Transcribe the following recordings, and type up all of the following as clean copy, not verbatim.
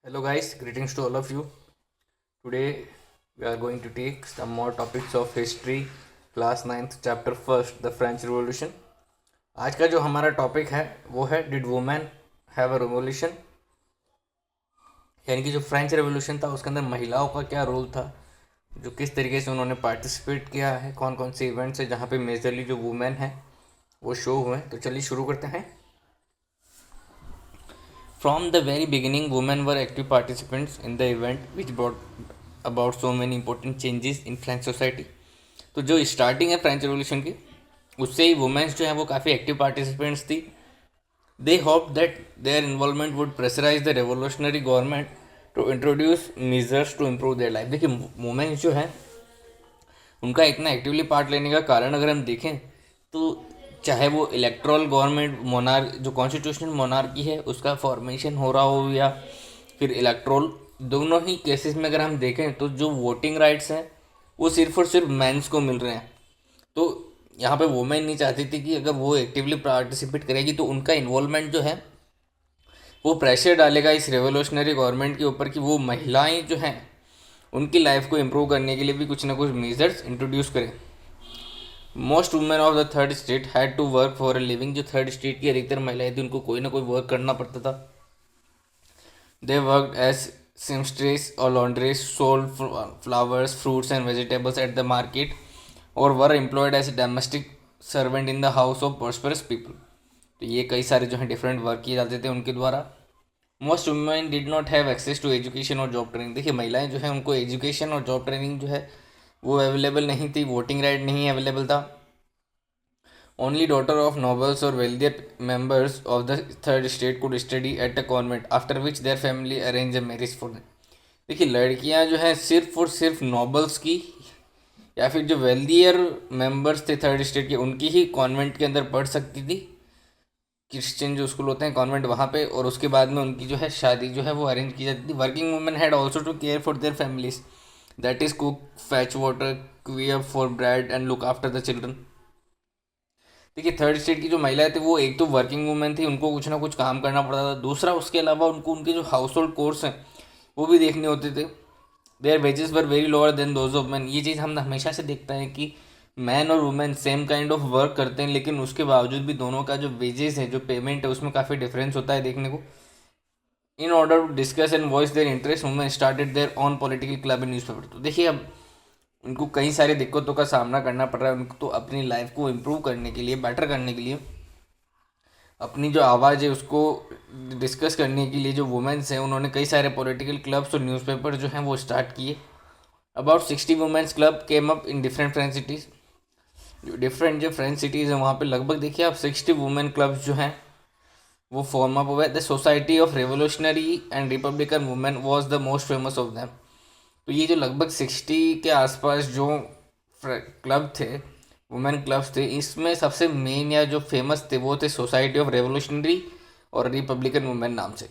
Hello guys, greetings to all of you. Today we are going to take some more topics of history, class 9th chapter 1st, the French Revolution. आज का जो हमारा topic है वो है did women have a revolution, यानी कि जो फ्रेंच रेवोल्यूशन था उसके अंदर महिलाओं का क्या रोल था, जो किस तरीके से उन्होंने पार्टिसिपेट किया है, कौन कौन से इवेंट्स है जहाँ पे मेजरली जो वुमेन है वो शो हुए हैं. तो चलिए शुरू करते हैं. From the very beginning, women were active participants in the event, which brought about so many important changes in French society. तो जो स्टार्टिंग है फ्रेंच रेवोल्यूशन की, उससे ही वुमेन्स जो हैं वो काफ़ी एक्टिव पार्टिसिपेंट्स थी. They hope that their involvement would pressurise the revolutionary government to introduce measures to improve their life. देखिए वुमेन्स जो है उनका इतना एक्टिवली पार्ट लेने का कारण अगर हम देखें तो चाहे वो इलेक्ट्रल गवर्नमेंट मोनार जो कॉन्स्टिट्यूशनल मोनार्की है उसका फॉर्मेशन हो रहा हो या फिर इलेक्ट्रल, दोनों ही केसेस में अगर हम देखें तो जो वोटिंग राइट्स हैं वो सिर्फ और सिर्फ मेंस को मिल रहे हैं. तो यहाँ पे वुमेन नहीं चाहती थी कि अगर वो एक्टिवली पार्टिसिपेट करेगी तो उनका इन्वॉल्वमेंट जो है वो प्रेशर डालेगा इस रेवोल्यूशनरी गवर्नमेंट के ऊपर कि वो महिलाएं जो हैं उनकी लाइफ को इम्प्रूव करने के लिए भी कुछ ना कुछ मेजर्स इंट्रोड्यूस करें. Most women of the third estate had to work for a living. जो थर्ड स्टेट की अधिकतर महिलाएं थी उनको कोई ना कोई वर्क करना पड़ता था. दे वर्कड एज सिम्स्ट्रेस और laundress, sold flowers, fruits and vegetables at the market और were employed as domestic servant in the house of prosperous people. तो ये कई सारे जो हैं डिफरेंट वर्क किए जाते थे उनके द्वारा. Most women did not have access to education और जॉब ट्रेनिंग. देखिए महिलाएं जो हैं उनको एजुकेशन और जॉब ट्रेनिंग जो है वो अवेलेबल नहीं थी, वोटिंग राइट नहीं अवेलेबल था. ओनली डॉटर ऑफ नोबल्स और wealthier members of the third state could study at a convent after which their family arrange a marriage for them. देखिए लड़कियां जो हैं सिर्फ और सिर्फ नोबल्स की या फिर जो वेल्दियर मेंबर्स थे थर्ड स्टेट के उनकी ही कॉन्वेंट के अंदर पढ़ सकती थी. क्रिश्चियन जो स्कूल होते हैं कॉन्वेंट वहाँ पे, और उसके बाद में उनकी जो है शादी जो है वो अरेंज की जाती थी. Working women had also to care for their families, that is cook, fetch water, queue for bread and look after the children. देखिए थर्ड स्टेट की जो महिलाएं थी वो एक तो वर्किंग वुमेन थी, उनको कुछ ना कुछ काम करना पड़ता था. दूसरा उसके अलावा उनको उनके जो हाउस होल्ड कोर्स हैं वो भी देखने होते थे. Their wages were very lower than those of men. ये चीज़ हम हमेशा से देखते हैं कि मैन और women same kind of work करते हैं, लेकिन उसके बावजूद भी दोनों का जो वेजेस है, जो पेमेंट है, उसमें काफ़ी डिफरेंस होता है देखने को. In order to discuss and voice their interest women started their own political club in newspaper. तो देखिए अब उनको कई सारी दिक्कतों का सामना करना पड़ रहा है. उनको तो अपनी लाइफ को इम्प्रूव करने के लिए, बेटर करने के लिए, अपनी जो आवाज़ है उसको डिस्कस करने के लिए जो वुमेन्स हैं उन्होंने कई सारे पॉलिटिकल क्लब्स और न्यूज़पेपर जो हैं वो स्टार्ट किए. About 60 women's club came up in different French cities. जो डिफरेंट जो फ्रेंच सिटीज़ हैं वहाँ पे लगभग देखिए आप 60 वुमेन क्लब्स जो हैं वो फॉर्म अप हुए. The society of revolutionary and Republican women was the most famous of them. तो ये जो लगभग 60 के आसपास जो क्लब थे, वुमेन क्लब्स थे, इसमें सबसे मेन या जो फेमस थे वो थे सोसाइटी ऑफ रेवोल्यूशनरी और रिपब्लिकन वुमेन नाम से.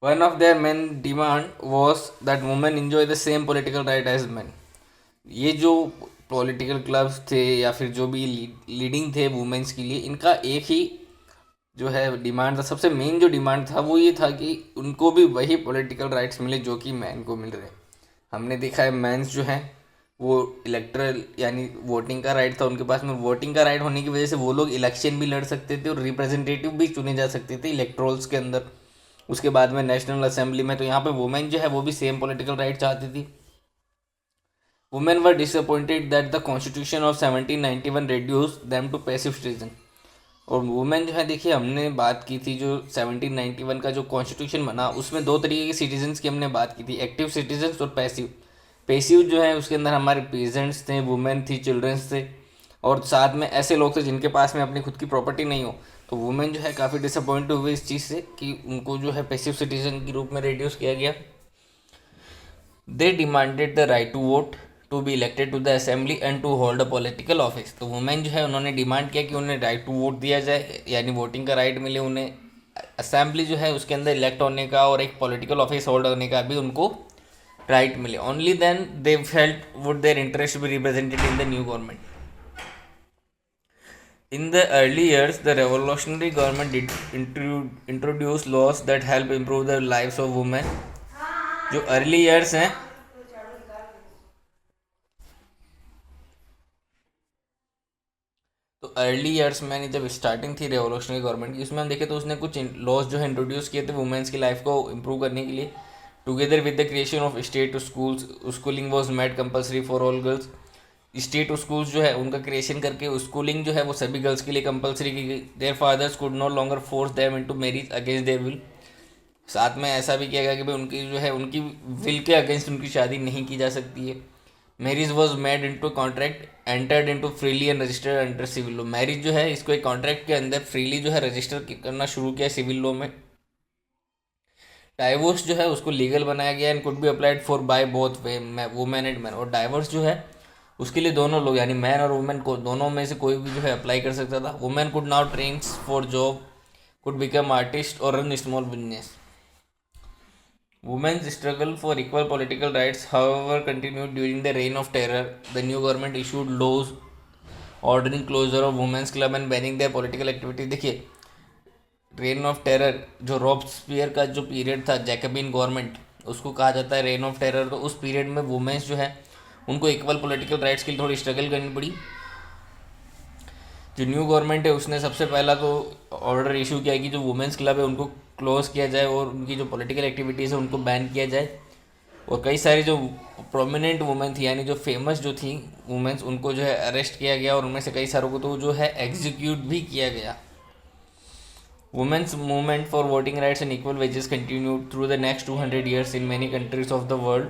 One of their main demand was that women enjoy the same political right as men. ये जो पॉलिटिकल क्लब्स थे या फिर जो भी लीडिंग थे वुमेन्स के लिए, इनका एक ही जो है डिमांड था, सबसे मेन जो डिमांड था वो ये था कि उनको भी वही पॉलिटिकल राइट्स मिले जो कि मैन को मिल रहे हैं. हमने देखा है मैंस जो हैं वो इलेक्टरल यानी वोटिंग का राइट था उनके पास में. वोटिंग का राइट होने की वजह से वो लोग इलेक्शन भी लड़ सकते थे और रिप्रेजेंटेटिव भी चुने जा सकते थे इलेक्ट्रोल्स के अंदर, उसके बाद में नेशनल असेंबली में. तो यहाँ पे वुमेन जो है वो भी सेम पॉलिटिकल राइट चाहती थी. Women were disappointed that the constitution of 1791 reduced them to passive citizen. और वुमेन जो है देखिए हमने बात की थी जो 1791 का जो कॉन्स्टिट्यूशन बना उसमें दो तरीके के सिटीजन्स की हमने बात की थी, एक्टिव सिटीजन्स और पैसिव. पैसिव जो है उसके अंदर हमारे पेजेंट्स थे, वुमेन थी, चिल्ड्रंस थे, और साथ में ऐसे लोग थे जिनके पास में अपनी खुद की प्रॉपर्टी नहीं हो. तो वुमेन जो है काफ़ी डिसअपॉइंट हुए इस चीज़ से कि उनको जो है पैसिव सिटीजन के रूप में रिड्यूस किया गया. They demanded the right to vote, to be elected to the assembly and to hold a political office. तो वुमेन जो है उन्होंने डिमांड किया कि उन्हें राइट टू वोट दिया जाए, यानी वोटिंग का राइट मिले उन्हें, असेंबली जो है उसके अंदर इलेक्ट होने का और एक पॉलिटिकल ऑफिस होल्ड होने का भी उनको राइट मिले. Only then they felt would their interest be represented in the new government. In the early years, the revolutionary government did introduce laws that help improve the lives of women. जो early years हैं, तो early years में जब starting थी revolutionary government की, उसमें हम देखें तो उसने कुछ लॉज जो है इंट्रोड्यूस किए थे वुमेन्स की लाइफ को इम्प्रूव करने के लिए. Together with the creation of state schools, schooling was made compulsory for all girls. State schools जो है उनका क्रिएशन करके स्कूलिंग जो है वो सभी गर्ल्स के लिए कंपलसरी की गई. Their fathers could no longer force them into marriage against their will. साथ में ऐसा भी किया गया कि भाई उनकी जो है उनकी विल के अगेंस्ट उनकी शादी नहीं की जा सकती है. Marriage was made into contract entered into freely and registered under civil law. Marriage जो है इसको एक कॉन्ट्रैक्ट के अंदर फ्रीली जो है रजिस्टर करना शुरू किया सिविल लॉ में. डाइवोर्स जो है उसको लीगल बनाया गया and could be applied for by both way, women and man. और डाइवोर्स जो है उसके लिए दोनों लोग यानी मैन और वुमेन को दोनों में से कोई भी जो है अप्लाई कर सकता था. Women could now train for job, could become artist और run small business. Women's struggle for equal political rights, however, continued during the reign of terror. The new government issued laws ordering closure of women's club and banning their political activity. देखिए, rain of terror जो Robespierre का जो period था, Jacobin government उसको कहा जाता है rain of terror. तो उस पीरियड में वुमेन्स जो है उनको इक्वल पॉलिटिकल राइट्स के लिए थोड़ी स्ट्रगल करनी पड़ी. जो न्यू गवर्नमेंट है उसने सबसे पहला तो ऑर्डर इशू किया कि जो वुमेंस क्लब है उनको क्लोज किया जाए और उनकी जो पॉलिटिकल एक्टिविटीज़ है उनको बैन किया जाए. और कई सारी जो प्रोमिनेंट वुमेन थी यानी जो फेमस जो थी वुमेन्स उनको जो है अरेस्ट किया गया और उनमें से कई सारों को तो जो है एग्जीक्यूट भी किया गया. Women's movement for voting rights and equal wages continued through the next 200 years in many countries of the world.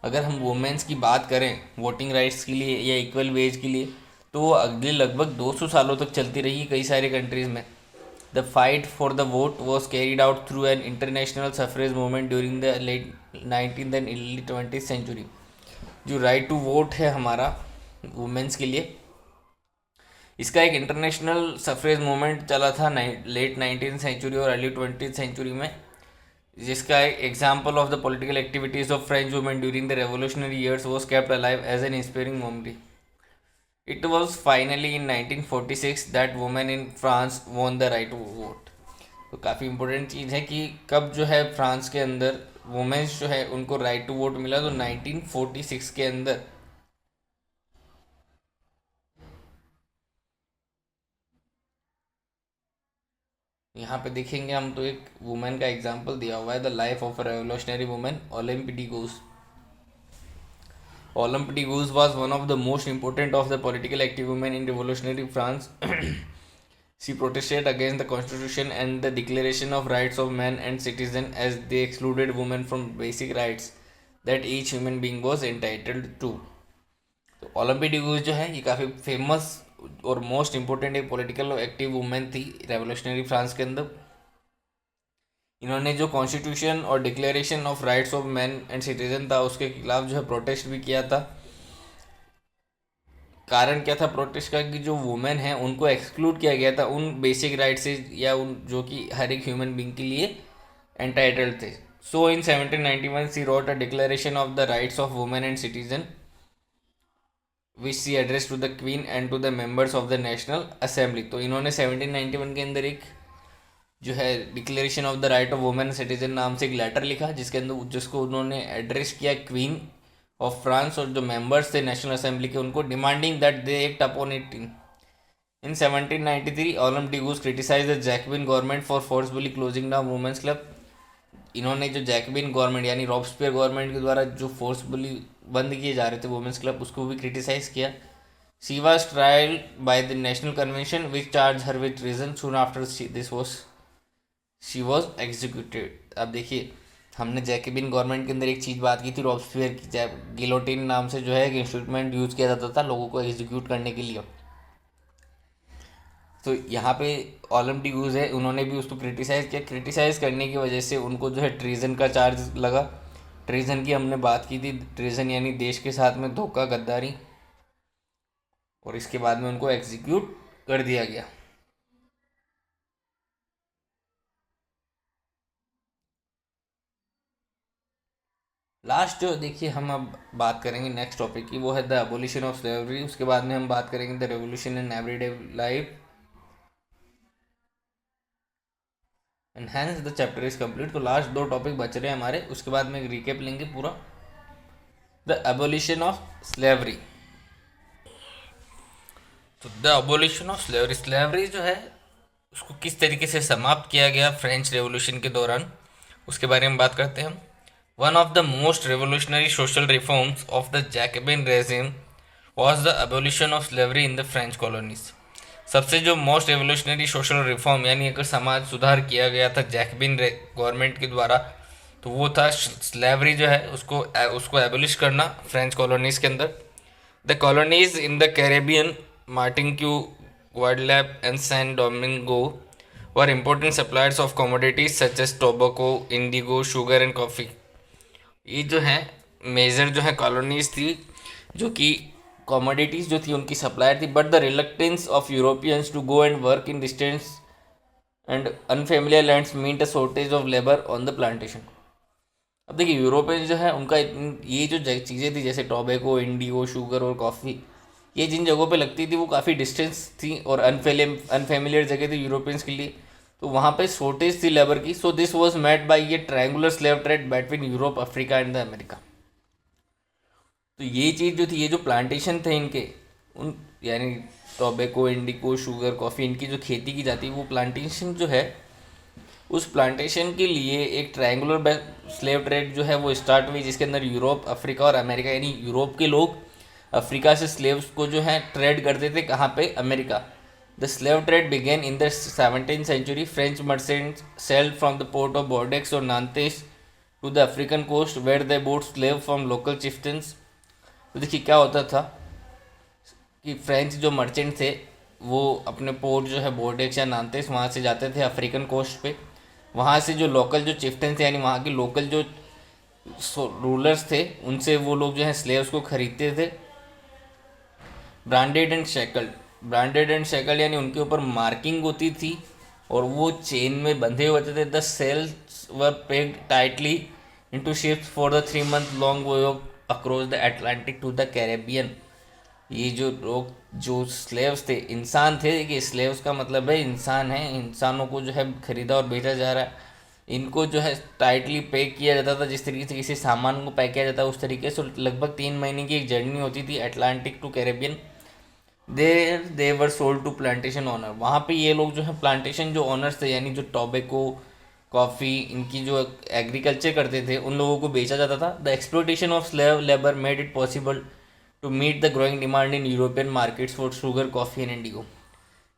अगर हम वुमेन्स की बात करें वोटिंग राइट्स के लिए या इक्वल वेज के लिए तो वो अगले लगभग 200 सालों तक चलती रही कई सारे कंट्रीज़ में. The fight for the vote was carried out through an international suffrage movement during the late 19th and early 20th century. जो राइट टू वोट है हमारा वुमेन्स के लिए, इसका एक इंटरनेशनल सफरेज मूवमेंट चला था लेट 19th सेंचुरी और अर्ली 20th सेंचुरी में, जिसका एक example of the political activities of French women during the revolutionary years was kept alive as an inspiring memory. It was finally in 1946 that women in France won the right to vote. तो काफ़ी important चीज़ है कि कब जो है France के अंदर women's जो है उनको राइट टू वोट मिला, तो 1946 के अंदर. यहाँ पे देखेंगे हम तो एक वुमेन का एग्जाम्पल दिया हुआ है, the life of a revolutionary women Olympe de Gouges. Olympidigous was one of the most important of the politically active women in revolutionary France. She protested against the constitution and the declaration of rights of men and citizens as they excluded women from basic rights that each human being was entitled to. तो ओलम्पिडिगूस जो है ये काफ़ी famous और most important एक political active women थी revolutionary France के अंदर. इन्होंने जो कॉन्स्टिट्यूशन और declaration of rights of man and citizen था उसके खिलाफ जो है प्रोटेस्ट भी किया था. कारण क्या था प्रोटेस्ट का कि जो वुमेन है उनको एक्सक्लूड किया गया था उन बेसिक राइट से या उन जो कि हर एक ह्यूमन बींग के लिए एंटाइटल्ड थे. So in 1791 she wrote a declaration of the rights of women and citizen which she address to the queen and to the members of the national assembly. तो इन्होंने 1791 के अंदर एक जो है declaration of the right of women citizen नाम से एक लेटर लिखा जिसको उन्होंने एड्रेस किया क्वीन ऑफ फ्रांस और जो मेंबर्स थे नेशनल असेंबली के उनको, demanding that they act upon it. In 1793 Olympe de Gouges criticise the Jacobin government for forcefully closing down women's club. इन्होंने जो जैकबिन गवर्नमेंट यानी रॉबस्पियर गवर्नमेंट के द्वारा जो फोर्सफुली बंद किए जा रहे थे वुमेन्स क्लब उसको भी क्रिटिसाइज किया. She was trial by the national convention which charge her with treason. Soon after this was she was executed. अब देखिए हमने जैकबिन गवर्नमेंट के अंदर एक चीज़ बात की थी रॉबस्पियर की, गिलोटिन नाम से जो है एक इंस्ट्रूमेंट यूज़ किया जाता था लोगों को एग्जीक्यूट करने के लिए. तो यहाँ पे ओलम्पिडिगूस है उन्होंने भी उसको क्रिटिसाइज़ किया. क्रिटिसाइज़ करने की वजह से उनको जो है ट्रीजन का चार्ज लगा. ट्रीजन की हमने बात की थी, ट्रीजन यानी देश के साथ में धोखा गद्दारी, और इसके बाद में उनको एग्जीक्यूट कर दिया गया. लास्ट जो देखिए हम अब बात करेंगे नेक्स्ट टॉपिक की, वो है द एबोलिशन ऑफ स्लेवरी। उसके बाद में हम बात करेंगे the revolution in everyday life and hence the chapter is complete. तो लास्ट दो टॉपिक बच रहे हैं हमारे, उसके बाद में रिकेप लेंगे पूरा। The abolition of slavery. तो the abolition of slavery, slavery जो है उसको किस तरीके से समाप्त किया गया फ्रेंच रेवोल्यूशन के दौरान, उसके बारे में बात करते हैं हम। One of the most revolutionary social reforms of the Jacobin regime was the abolition of slavery in the French colonies. सबसे जो मोस्ट रेवोल्यूशनरी सोशल रिफॉर्म यानी अगर समाज सुधार किया गया था जैकबिन गवर्नमेंट के द्वारा, तो वो था स्लेवरी जो है उसको उसको एबोलिश करना फ्रेंच कॉलोनीज के अंदर। The colonies in the Caribbean, Martinique, Guadeloupe and San Domingo were important suppliers of commodities such as tobacco, indigo, sugar and coffee। ये जो है मेजर जो है कॉलोनीज थी जो कि कमोडिटीज़ जो थी उनकी सप्लायर थी। But the reluctance of Europeans to go and work in distance and unfamiliar lands meant a shortage of labour on the plantation. अब देखिए यूरोपियन जो है उनका ये जो चीज़ें थी जैसे टोबैको, इंडिगो, शुगर और कॉफ़ी, ये जिन जगहों पे लगती थी वो काफ़ी डिस्टेंस थी और अनफेमिलियर जगह थी यूरोपियंस के लिए, तो वहाँ पे शॉर्टेज थी लेबर की। So this was made by ये triangular slave trade between Europe, Africa and the America. तो ये चीज़ जो थी, ये जो प्लांटेशन थे इनके, उन यानी टोबैको, इंडिको, शुगर, कॉफ़ी, इनकी जो खेती की जाती है वो प्लांटेशन जो है, उस प्लांटेशन के लिए एक ट्रायंगुलर स्लेव ट्रेड जो है वो स्टार्ट हुई, जिसके अंदर यूरोप, अफ्रीका और अमेरिका, यानी यूरोप के लोग अफ्रीका से स्लेव्स को जो है ट्रेड करते थे कहाँ पे, America. The slave trade began in the 17th century. French merchants sailed from the port of Bordeaux और Nantes to the African coast where they bought slave from local chieftains. तो देखिए क्या होता था कि फ्रेंच जो मर्चेंट थे वो अपने पोर्ट जो है बॉर्डेक्स या नांतेस, वहाँ से जाते थे अफ्रीकन कोस्ट पे। वहाँ से जो लोकल जो चिफ्टन थे यानी वहाँ के लोकल जो रूलर्स थे उनसे वो लोग जो है स्लेव्स को खरीदते थे। Branded and shackled, branded and shackled यानी उनके ऊपर मार्किंग होती थी और वो चेन में बंधे होते थे। The slaves were packed tightly into ships for द 3 month long voyage across the Atlantic to the Caribbean. ये जो लोग जो स्लेव्स थे, इंसान थे, कि स्लेव्स का मतलब है इंसान है, इंसानों को जो है खरीदा और बेचा जा रहा है। इनको जो है टाइटली पैक किया जाता था, जिस तरीके से किसी सामान को पैक किया जाता है उस तरीके से। लगभग 3 महीने की एक जर्नी होती थी Atlantic to Caribbean. They were sold to plantation owner. वहाँ पे ये लोग जो है प्लांटेशन जो ऑनर्स थे यानी जो टोबैको, कॉफ़ी, इनकी जो एग्रीकल्चर करते थे उन लोगों को बेचा जाता था। The exploitation of slave labour made it possible to meet the growing demand in European markets for sugar, coffee and indigo.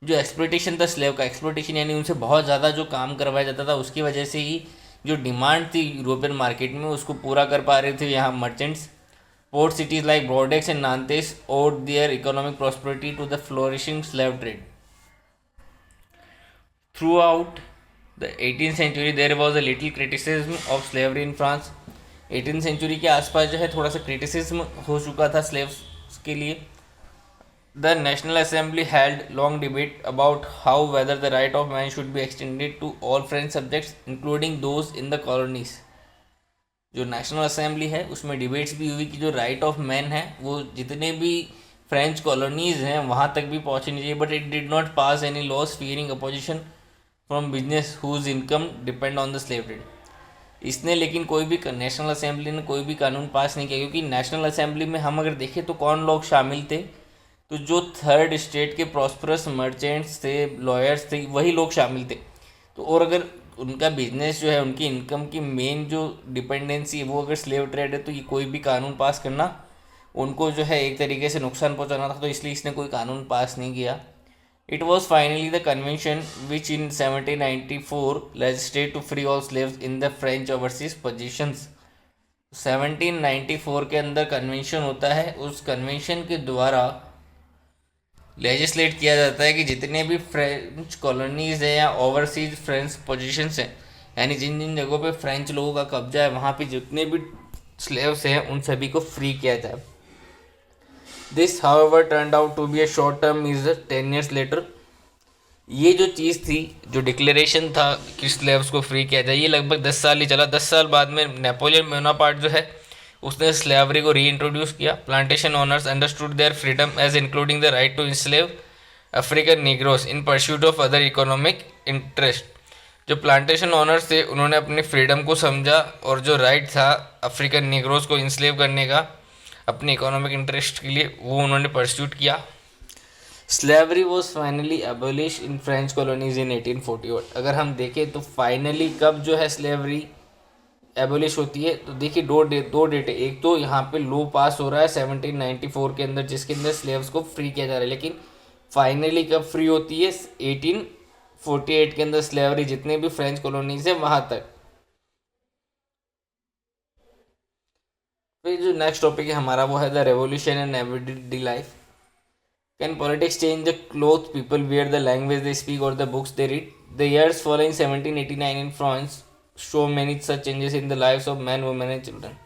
जो एक्सप्लोटेशन था स्लेव का, एक्सप्लोटेशन यानी उनसे बहुत ज़्यादा जो काम करवाया जाता था उसकी वजह से ही जो डिमांड थी यूरोपियन मार्केट में उसको पूरा कर पा रहे थे यहाँ merchants. Port cities like Bordeaux and Nantes owed their economic prosperity to the flourishing slave trade. Throughout the 18th century, there was a little criticism of slavery in France. 18th century के आसपास जो है थोड़ा सा criticism हो चुका था slaves के लिए। The National Assembly held long debate about how whether the right of man should be extended to all French subjects, including those in the colonies. जो नेशनल असेंबली है उसमें डिबेट्स भी हुई कि जो राइट ऑफ मैन है वो जितने भी फ्रेंच कॉलोनीज हैं वहाँ तक भी पहुँचनी चाहिए। But it did not pass any laws fearing opposition from business whose income depend on the slave trade. इसने लेकिन कोई भी नेशनल असेंबली ने कोई भी कानून पास नहीं किया, क्योंकि नेशनल असेंबली में हम अगर देखें तो कौन लोग शामिल थे, तो जो थर्ड स्टेट के प्रॉस्परस मर्चेंट्स थे, लॉयर्स थे, वही लोग शामिल थे। तो और अगर उनका बिजनेस जो है, उनकी इनकम की मेन जो डिपेंडेंसी है वो अगर स्लेव ट्रेड है, तो ये कोई भी कानून पास करना उनको जो है एक तरीके से नुकसान पहुंचाना था, तो इसलिए इसने कोई कानून पास नहीं किया। It was finally the convention which in 1794 legislated to free all slaves in the French overseas possessions. 1794 के अंदर कन्वेंशन होता है, उस कन्वेंशन के द्वारा लेजिस्लेट किया जाता है कि जितने भी फ्रेंच कॉलोनीज़ हैं या ओवरसीज फ्रेंच पोजीशंस हैं, यानी जिन जिन जगहों पे फ्रेंच लोगों का कब्जा है वहाँ पे जितने भी स्लेव्स हैं उन सभी को फ्री किया जाए। This however turned out to be a short term measure 10 years later. ये जो चीज़ थी, जो डिक्लेरेशन था कि स्लेव्स को फ्री किया जाए, ये लगभग 10 साल ही चला। 10 साल बाद में नेपोलियन बोनापार्ट जो है उसने स्लेवरी को री इंट्रोड्यूस किया। Plantation owners understood their freedom as including the right to enslave African negroes in pursuit of other economic interest. जो प्लांटेशन ओनर्स थे उन्होंने अपनी फ्रीडम को समझा और जो राइट था अफ्रीकन निग्रोस को इंस्लेव करने का अपने इकोनॉमिक इंटरेस्ट के लिए, वो उन्होंने परस्यूट किया। Slavery was finally abolish in French colonies इन 1841। अगर हम देखें तो फाइनली कब जो है स्लेवरी एबोलिश होती है, तो देखिए दो डेट है। एक तो यहाँ पे लॉ पास हो रहा है 1794 के अंदर, जिसके अंदर स्लेव्स को फ्री किया जा रहा है, लेकिन फाइनली कब फ्री होती है 1848 के अंदर स्लेवरी जितने भी फ्रेंच कॉलोनीज है वहां तक। फिर जो नेक्स्ट टॉपिक है हमारा वो है the revolution and everyday life. Can politics change the cloth people wear, the language they speak और the books they read? The years following 1789 in France show many such changes in the lives of man women and children.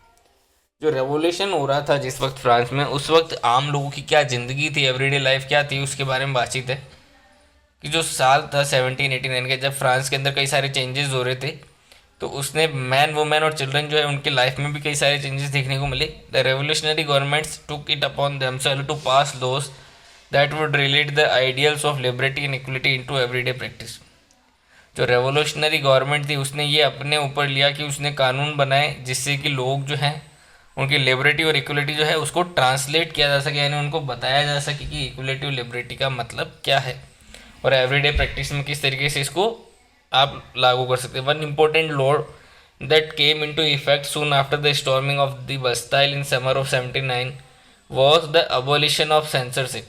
जो revolution हो रहा था जिस वक्त France में, उस वक्त आम लोगों की क्या ज़िंदगी थी, एवरीडे लाइफ क्या थी, उसके बारे में बातचीत है। कि जो साल था 1789 के, जब फ्रांस के अंदर कई सारे चेंजेस हो रहे थे, तो उसने मैन वुमेन और चिल्ड्रन जो है उनके लाइफ में भी कई सारे चेंजेस देखने को मिले। The revolutionary governments took it upon themselves to pass laws that would relate the ideals of liberty and equality into everyday practice. जो रेवोल्यूशनरी गवर्नमेंट थी उसने ये अपने ऊपर लिया कि उसने कानून बनाए जिससे कि लोग जो हैं उनकी लिबर्टी और इक्वलिटी जो है उसको ट्रांसलेट किया जा सके, यानी उनको बताया जा सके कि इक्वलिटी और लिबर्टी का मतलब क्या है और एवरीडे प्रैक्टिस में किस तरीके से इसको आप लागू कर सकते हैं। One important law that came into effect soon after the storming of the Bastille in summer of 79 was the abolition of censorship.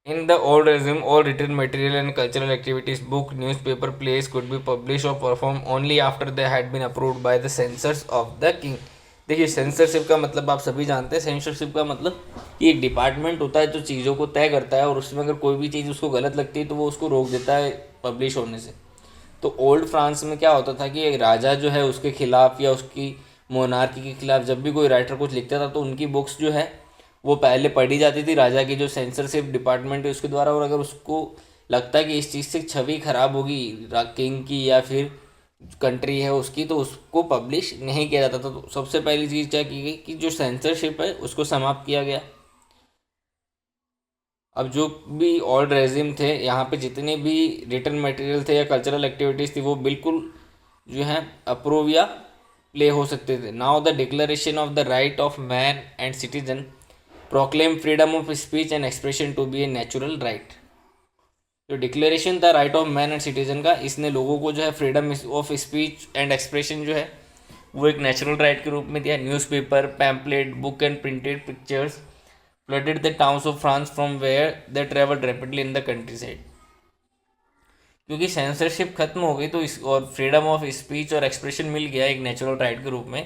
In the old regime, all written material and cultural activities, book, newspaper, plays could be published or performed only after they had been approved by the censors of the king. देखिए censorship का मतलब आप सभी जानते हैं। Censorship का मतलब कि एक डिपार्टमेंट होता है जो चीज़ों को तय करता है और उसमें अगर कोई भी चीज़ उसको गलत लगती है तो वो उसको रोक देता है पब्लिश होने से। तो ओल्ड फ्रांस में क्या होता था कि एक राजा जो है उसके खिलाफ या उसकी मोनार्की के खिलाफ जब भी कोई राइटर कुछ लिखता था तो उनकी बुक्स जो है वो पहले पढ़ी जाती थी राजा की जो सेंसरशिप डिपार्टमेंट है उसके द्वारा, और अगर उसको लगता है कि इस चीज़ से छवि खराब होगी किंग की या फिर कंट्री है उसकी, तो उसको पब्लिश नहीं किया जाता था। तो सबसे पहली चीज़ क्या की गई कि जो सेंसरशिप है उसको समाप्त किया गया। अब जो भी ओल्ड रेजिम थे यहाँ पे जितने भी रिटर्न मटेरियल थे या कल्चरल एक्टिविटीज़ थी वो बिल्कुल जो है अप्रूव या प्ले हो सकते थे। Now the declaration of the right of man and citizen proclaim freedom of speech and expression to be a natural right. जो डिक्लेरेशन था right of man and citizen का, इसने लोगों को जो है freedom of speech and expression जो है वो एक नेचुरल राइट के रूप में दिया। Newspaper, pamphlet, book and printed pictures flooded the towns of France from where they traveled rapidly in the countryside। क्योंकि सेंसरशिप खत्म हो गई तो इस और फ्रीडम ऑफ स्पीच और एक्सप्रेशन मिल गया एक नेचुरल राइट के रूप में,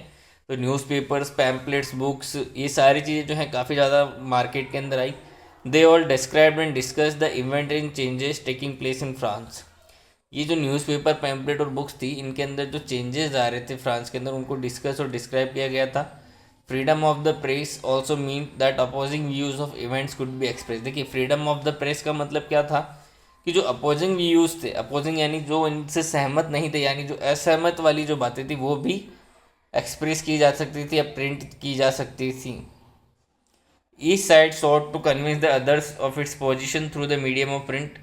तो न्यूज़पेपर्स, पैम्पलेट्स, बुक्स, ये सारी चीज़ें जो हैं काफ़ी ज़्यादा मार्केट के अंदर आई। They all describe and discuss the event in changes taking place in France. ये जो न्यूज़पेपर, पैम्पलेट और बुक्स थी इनके अंदर जो चेंजेस आ रहे थे फ्रांस के अंदर उनको डिस्कस और डिस्क्राइब किया गया था। Freedom of the press also mean that opposing views of events could be express. देखिए फ्रीडम ऑफ द प्रेस का मतलब क्या था कि जो अपोजिंग व्यूज थे, अपोजिंग यानी जो इनसे सहमत नहीं थे, यानी जो असहमत वाली जो बातें थी वो भी एक्सप्रेस की जा सकती थी या प्रिंट की जा सकती थी। Each side sought to convince the others of its position through the medium of print.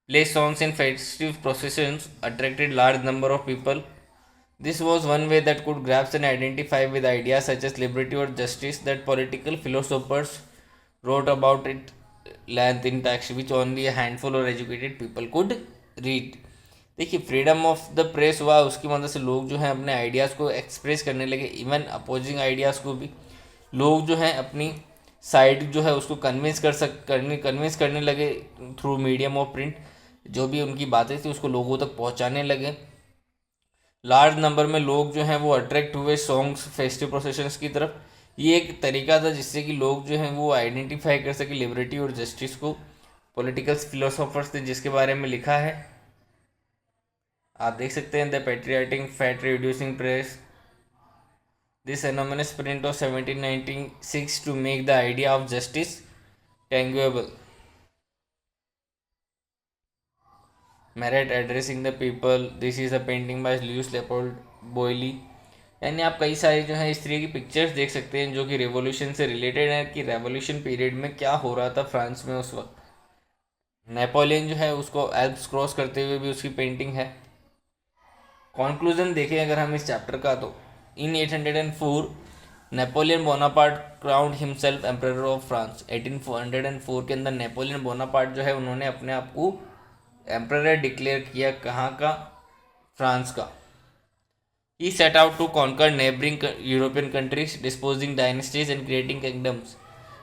Play songs in festive processions attracted large number of people. This was one way that could grasp and identify with ideas such as liberty or justice that political philosophers wrote about it length in text which only a handful of educated people could read। देखिए freedom of the press हुआ, उसकी मदद से लोग जो हैं अपने ideas को एक्सप्रेस करने लगे। इवन अपोजिंग आइडियाज़ को भी लोग जो हैं अपनी साइड जो है उसको कन्विंस करने लगे थ्रू मीडियम ऑफ प्रिंट। जो भी उनकी बातें थी उसको लोगों तक पहुंचाने लगे। लार्ज नंबर में लोग जो हैं वो अट्रैक्ट हुए सॉन्ग्स, फेस्टिव प्रोसेशंस की तरफ। ये एक तरीका था जिससे कि लोग जो हैं वो आइडेंटिफाई कर सके लिबर्टी और जस्टिस को। पॉलिटिकल फिलोसोफर्स ने जिसके बारे में लिखा है आप देख सकते हैं, the patriotic fat reducing press, this anonymous print of 1796 to make the idea of justice tangible. Merit addressing the people, this is a painting by Louis Leopold Boilly, यानी आप कई सारी जो है इस तरह की पिक्चर्स देख सकते हैं जो कि रेवोल्यूशन से रिलेटेड है कि रेवोल्यूशन पीरियड में क्या हो रहा था फ्रांस में उस वक्त। नेपोलियन जो है उसको एल्प्स क्रॉस करते हुए भी उसकी पेंटिंग है। कॉन्क्लूजन देखें अगर हम इस चैप्टर का, तो इन 804 Napoleon Bonaparte crowned himself emperor of France. 1804 के अंदर नेपोलियन बोनापार्ट जो है उन्होंने अपने आप को एम्परर डिक्लेयर किया। कहाँ का? फ्रांस का। He set out to conquer neighboring European countries, disposing dynasties and creating kingdoms,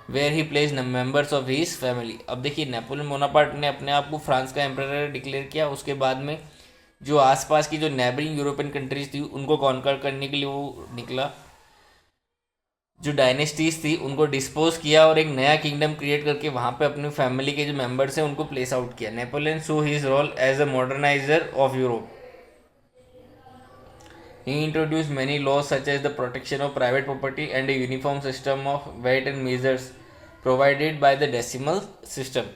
where he placed members of his family। अब देखिए नेपोलियन बोनापार्ट ने अपने आप को फ्रांस का एम्परर डिक्लेयर किया। उसके बाद में जो आसपास की जो नेबरिंग यूरोपियन कंट्रीज थी उनको कॉन्कर करने के लिए वो निकला। जो डायनेस्टीज थी उनको डिस्पोज किया और एक नया किंगडम क्रिएट करके वहाँ पे अपनी फैमिली के जो मेंबर्स हैं उनको प्लेस आउट किया। Napoleon saw his role as a moderniser of Europe. He introduced many laws such as the protection of private property and a uniform system of weight and measures provided by the decimal system।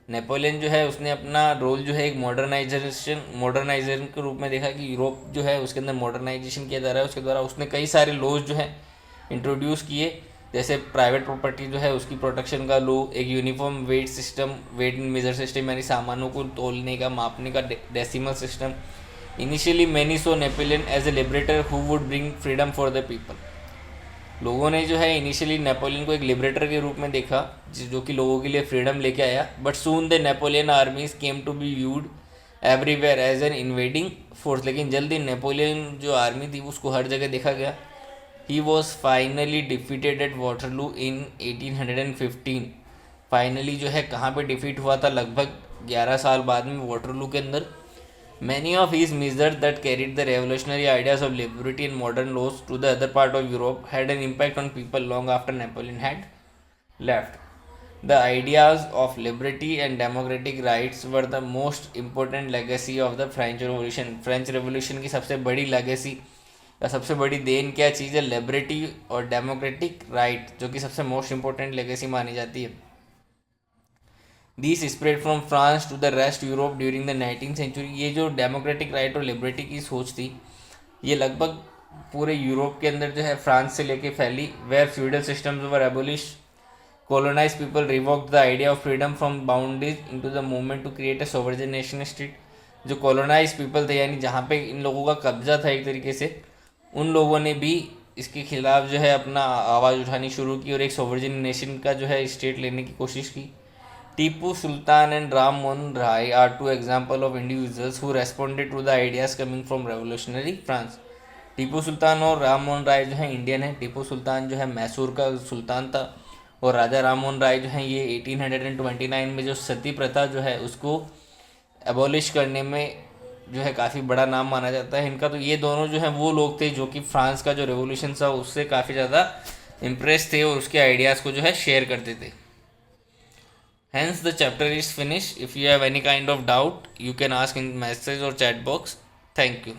Napoleon जो है उसने अपना role जो है एक modernisation के रूप में देखा कि यूरोप जो है उसके अंदर मॉडर्नाइजेशन किया जा रहा है। उसके द्वारा उसने कई सारे लॉज जो है इंट्रोड्यूस किए, जैसे प्राइवेट प्रॉपर्टी जो है उसकी प्रोटेक्शन का लॉ, एक uniform weight system, weight and measure system यानी सामानों को तोलने का, मापने का decimal system. Initially many saw Napoleon as a liberator who would bring freedom for the people. लोगों ने जो है इनिशियली नेपोलियन को एक लिबरेटर के रूप में देखा जो कि लोगों के लिए फ्रीडम लेके आया। But soon the Napoleon armies came to be viewed everywhere as an invading force. लेकिन जल्दी नेपोलियन जो आर्मी थी उसको हर जगह देखा गया। He was finally defeated at Waterloo in 1815। Finally जो है कहाँ पे डिफीट हुआ था? लगभग 11 साल बाद में वाटरलू के अंदर। Many of his measures that carried the revolutionary ideas of liberty and modern laws to the other part of Europe had an impact on people long after Napoleon had left. The ideas of liberty and democratic rights were the most important legacy of the French Revolution। French Revolution की सबसे बड़ी legacy या सबसे बड़ी then क्या चीज़ है? Liberty और democratic right, जो कि सबसे मोस्ट इंपॉर्टेंट लेगेसी मानी जाती है। This spread from France to the rest Europe during the 19th century. ये जो डेमोक्रेटिक राइट और लिबर्टी की सोच थी ये लगभग पूरे यूरोप के अंदर जो है फ्रांस से लेके फैली। Where feudal systems were abolish, colonized people revoked the idea of freedom from boundaries into the movement to create a sovereign nation state। जो कॉलोनाइज पीपल थे यानी जहाँ पे इन लोगों का कब्जा था एक तरीके से, उन लोगों ने भी इसके खिलाफ जो है अपना आवाज़ उठानी शुरू की और एक सोवरेन नेशन का जो है स्टेट लेने की कोशिश की। Tipu Sultan and Ram Mohan Roy are two example of individuals who responded to the ideas coming from revolutionary France. Tipu Sultan और राम मोहन राय जो है इंडियन है। टीपू सुल्तान जो है मैसूर का सुल्तान था और राजा राम मोहन राय जो है ये 1829 में जो सती प्रथा जो है उसको एबॉलिश करने में जो है काफ़ी बड़ा नाम माना जाता है इनका। तो ये दोनों जो है वो लोग थे जो कि फ्रांस का जो रेवोल्यूशन था उससे काफ़ी ज़्यादा इम्प्रेस थे और उसके आइडियाज़ को जो है शेयर करते थे। Hence the chapter is finished. If you have any kind of doubt, you can ask in message or chat box. Thank you.